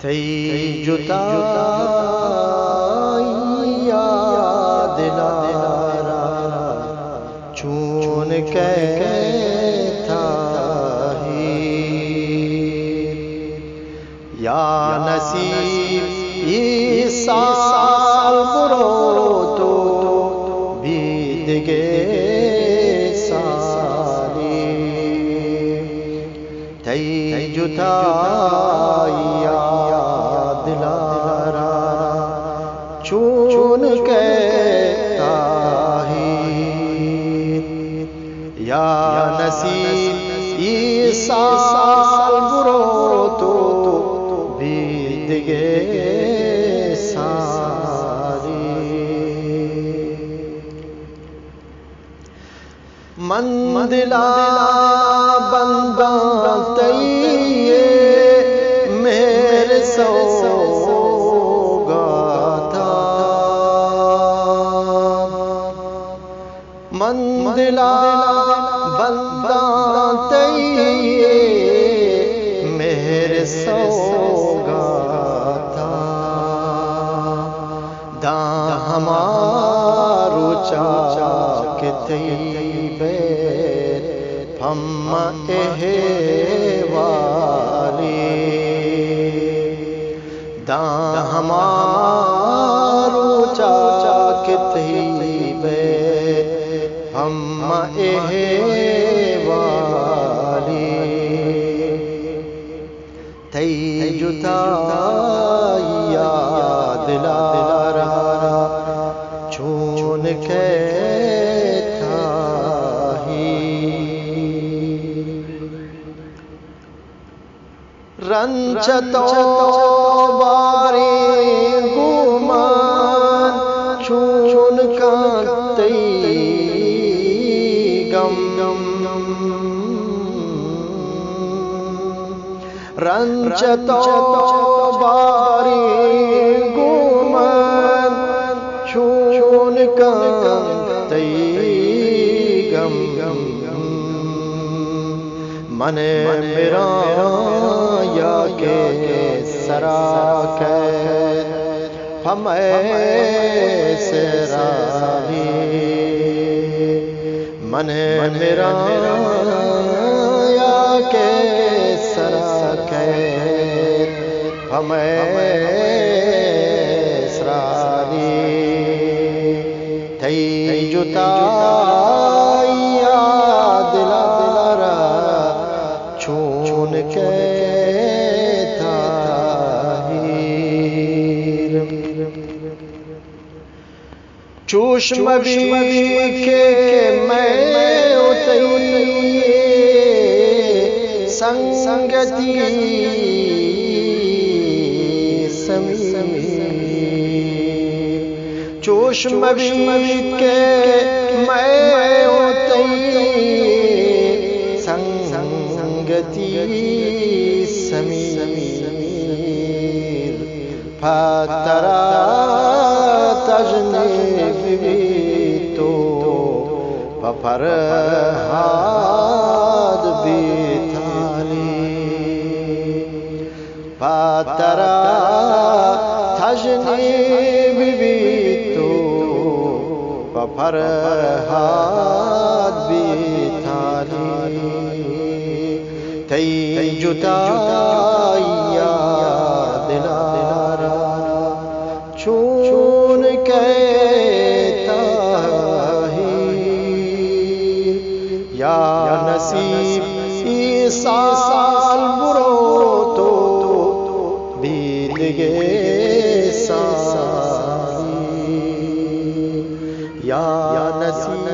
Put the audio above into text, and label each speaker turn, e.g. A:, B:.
A: تھی جدائی یاد دلارا چون کے تھا یا نصیب یہ سال برو تو بید گے سالی تھی جدائی یاد دلارا چون کے تاہیر یا نصیب یہ سال برو تو بید گے ساری من دلا بندہ تیئے میرے سوگا تھا من دلا بندہ تیئے میرے سوگا تھا دا ہمارو چاچا کے تیبے ہم والی دا ہمارو چاچا کے تیبے ہم والی تھی جدائی یاد دلارا چون کے رنجتو باری گمان چون کانتی غم رنجتو باری گمان چون کانتی غم من میرا یا کے سرا کے ہمیں سرالی من میرا یا کے سرا کے ہمیں سرالی تھی جدائی یاد دلارا چون کے چشم بھی کے میں اتیے سنگتی سمیر چشم بھی کے میں اتیے سنگتی سمیر پھترا تجنیب بھی تو فرہاد بھی تھالی پاترا تجنیب بھی تو فرہاد بھی تھالی تھی جدائی یاد دلارا چون کے تاہیر یا نصیب یہ سال برو تو بید گے ساری یا نصیب